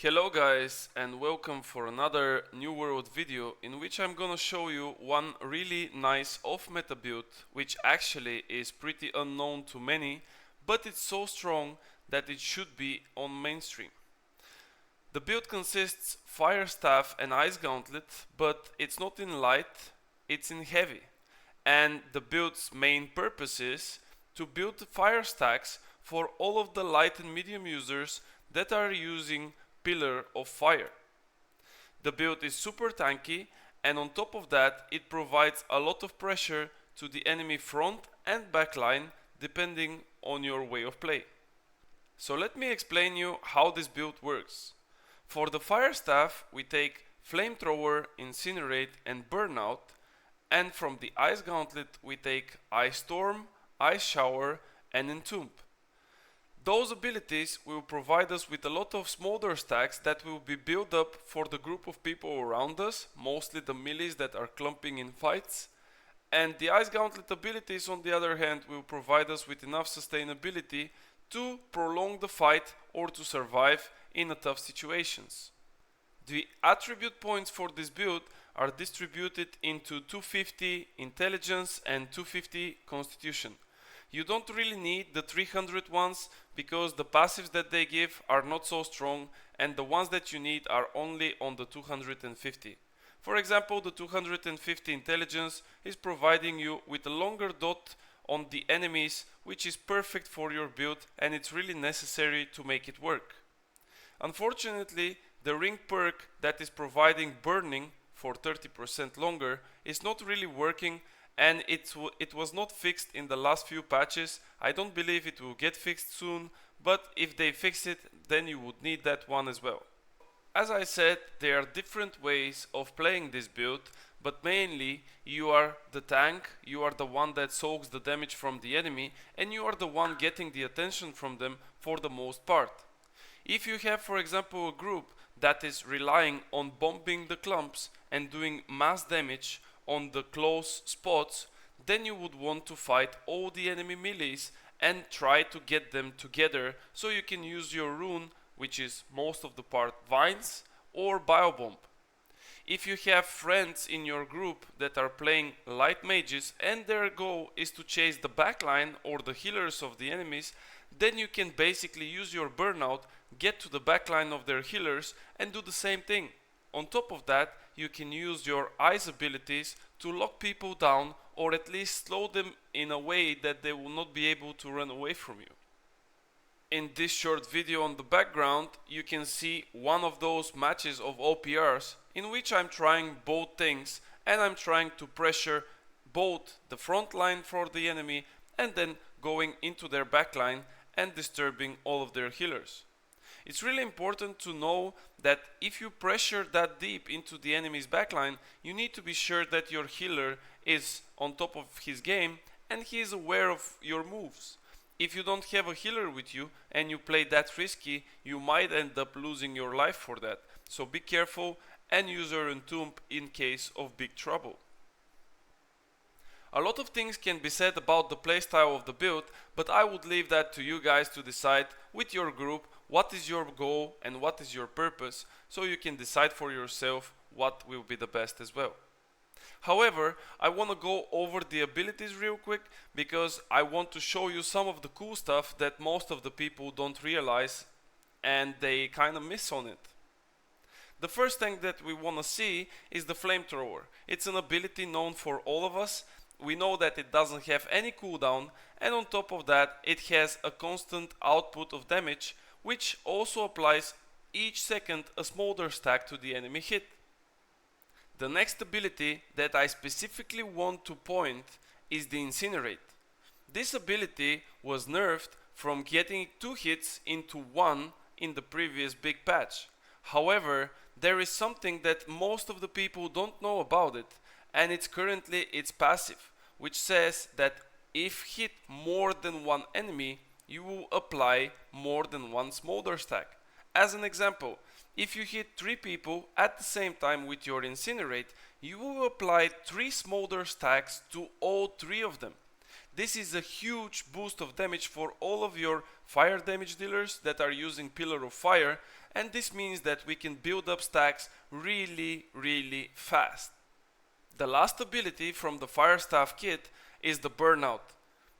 Hello guys, and welcome for another New World video in which I'm gonna show you one really nice off-meta build which actually is pretty unknown to many, but it's so strong that it should be on mainstream. The build consists Fire Staff and Ice Gauntlet, but it's not in light, it's in heavy. And the build's main purpose is to build fire stacks for all of the light and medium users that are using Pillar of Fire. The build is super tanky, and on top of that it provides a lot of pressure to the enemy front and back line depending on your way of play. So let me explain you how this build works. For the Fire Staff we take Flamethrower, Incinerate and Burnout, and from the Ice Gauntlet we take Ice Storm, Ice Shower and Entomb. Those abilities will provide us with a lot of smolder stacks that will be built up for the group of people around us, mostly the melees that are clumping in fights. And the Ice Gauntlet abilities on the other hand will provide us with enough sustainability to prolong the fight or to survive in tough situations. The attribute points for this build are distributed into 250 intelligence and 250 constitution. You don't really need the 300 ones because the passives that they give are not so strong, and the ones that you need are only on the 250. For example, the 250 intelligence is providing you with a longer dot on the enemies, which is perfect for your build and it's really necessary to make it work. Unfortunately, the ring perk that is providing burning for 30% longer is not really working, and it was not fixed in the last few patches. I don't believe it will get fixed soon, but if they fix it, then you would need that one as well. As I said, there are different ways of playing this build, but mainly you are the tank, you are the one that soaks the damage from the enemy, and you are the one getting the attention from them for the most part. If you have, for example, a group that is relying on bombing the clumps and doing mass damage on the close spots, then you would want to fight all the enemy melees and try to get them together so you can use your rune, which is most of the part vines, or biobomb. If you have friends in your group that are playing light mages and their goal is to chase the backline or the healers of the enemies, then you can basically use your burnout, get to the backline of their healers and do the same thing. On top of that, you can use your ice abilities to lock people down or at least slow them in a way that they will not be able to run away from you. In this short video on the background, you can see one of those matches of OPRs in which I'm trying both things, and I'm trying to pressure both the front line for the enemy and then going into their backline and disturbing all of their healers. It's really important to know that if you pressure that deep into the enemy's backline, you need to be sure that your healer is on top of his game and he is aware of your moves. If you don't have a healer with you and you play that risky, you might end up losing your life for that. So be careful and use your Entomb in case of big trouble. A lot of things can be said about the playstyle of the build, but I would leave that to you guys to decide with your group what is your goal and what is your purpose, so you can decide for yourself what will be the best as well. However, I want to go over the abilities real quick because I want to show you some of the cool stuff that most of the people don't realize and they kind of miss on it. The first thing that we want to see is the Flamethrower. It's an ability known for all of us. We know that it doesn't have any cooldown, and on top of that it has a constant output of damage, which also applies each second a smolder stack to the enemy hit. The next ability that I specifically want to point is the Incinerate. This ability was nerfed from getting 2 hits into 1 in the previous big patch. However, there is something that most of the people don't know about it, and it's currently its passive, which says that if hit more than one enemy, you will apply more than one smolder stack. As an example, if you hit 3 people at the same time with your Incinerate, you will apply 3 smolder stacks to all 3 of them. This is a huge boost of damage for all of your fire damage dealers that are using Pillar of Fire, and this means that we can build up stacks really fast. The last ability from the Fire Staff kit is the Burnout.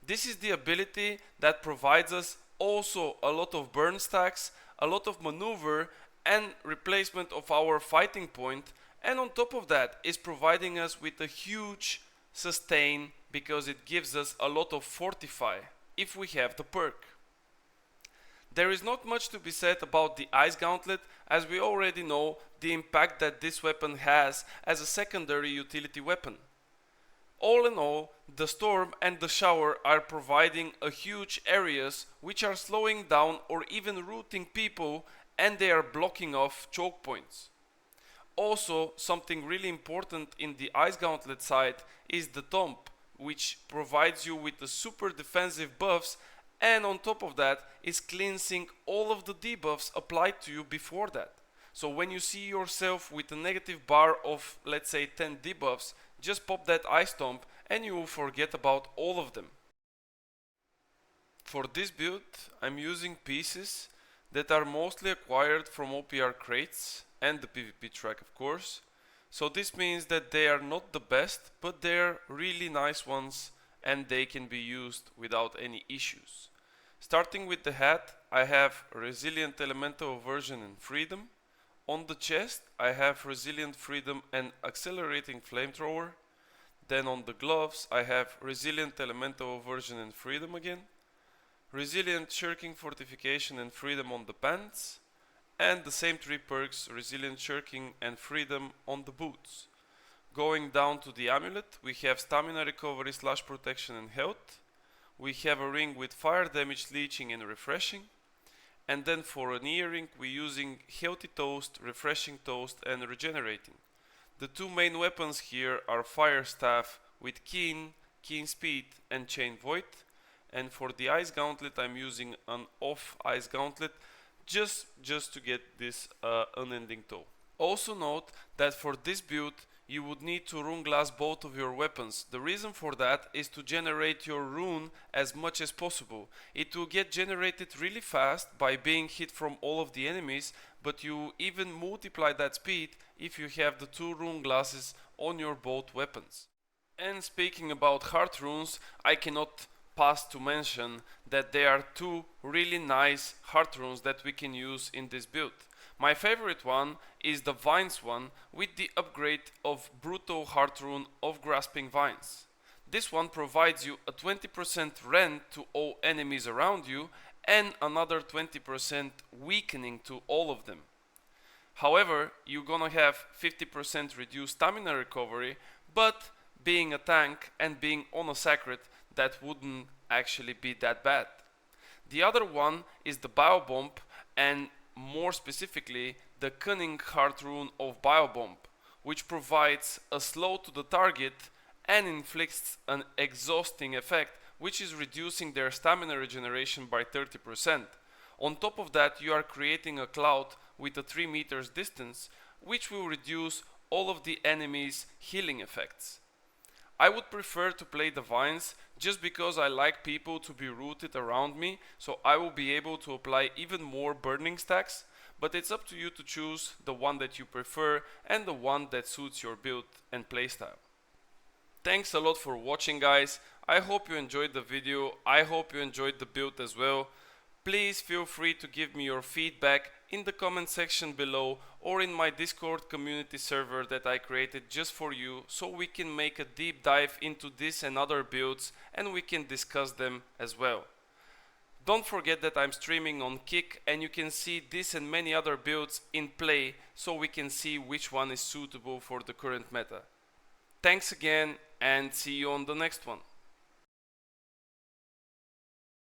This is the ability that provides us also a lot of burn stacks, a lot of maneuver and replacement of our fighting point, and on top of that is providing us with a huge sustain because it gives us a lot of fortify if we have the perk. There is not much to be said about the Ice Gauntlet, as we already know the impact that this weapon has as a secondary utility weapon. All in all, the Storm and the Shower are providing a huge areas which are slowing down or even rooting people, and they are blocking off choke points. Also, something really important in the Ice Gauntlet side is the Tomb, which provides you with the super defensive buffs, and on top of that is cleansing all of the debuffs applied to you before that. So when you see yourself with a negative bar of, let's say, 10 debuffs, just pop that Ice Tomb and you will forget about all of them. For this build, I'm using pieces that are mostly acquired from OPR crates and the PvP track, of course. So this means that they are not the best, but they're really nice ones and they can be used without any issues. Starting with the hat, I have Resilient Elemental Aversion and Freedom. On the chest, I have Resilient Freedom and Accelerating Flamethrower. Then on the gloves, I have Resilient Elemental Aversion and Freedom again. Resilient Shirking Fortification and Freedom on the pants. And the same 3 perks, Resilient Shirking and Freedom on the boots. Going down to the amulet, we have Stamina Recovery, Slash Protection and Health. We have a ring with Fire Damage, Leeching and Refreshing. And then for an earring, we're using Healthy Toast, Refreshing Toast and Regenerating. The 2 main weapons here are Fire Staff with Keen Speed and Chain Void. And for the Ice Gauntlet, I'm using an off Ice Gauntlet just to get this Unending Toe. Also note that for this build, you would need to rune glass both of your weapons. The reason for that is to generate your rune as much as possible. It will get generated really fast by being hit from all of the enemies, but you even multiply that speed if you have the 2 rune glasses on your both weapons. And speaking about heart runes, I cannot pass to mention that there are 2 really nice heart runes that we can use in this build. My favorite one is the Vines one with the upgrade of Brutal Heart Rune of Grasping Vines. This one provides you a 20% rend to all enemies around you and another 20% weakening to all of them. However, you're gonna have 50% reduced stamina recovery, but being a tank and being on a sacred, that wouldn't actually be that bad. The other one is the Biobomb, and more specifically the Cunning Heart Rune of Biobomb, which provides a slow to the target and inflicts an exhausting effect, which is reducing their stamina regeneration by 30%. On top of that, you are creating a cloud with a 3 meters distance, which will reduce all of the enemies' healing effects. I would prefer to play the Vines just because I like people to be rooted around me, so I will be able to apply even more burning stacks, but it's up to you to choose the one that you prefer and the one that suits your build and playstyle. Thanks a lot for watching, guys. I hope you enjoyed the video. I hope you enjoyed the build as well. Please feel free to give me your feedback in the comment section below or in my Discord community server that I created just for you, so we can make a deep dive into this and other builds and we can discuss them as well. Don't forget that I'm streaming on Kick and you can see this and many other builds in play, so we can see which one is suitable for the current meta. Thanks again and see you on the next one.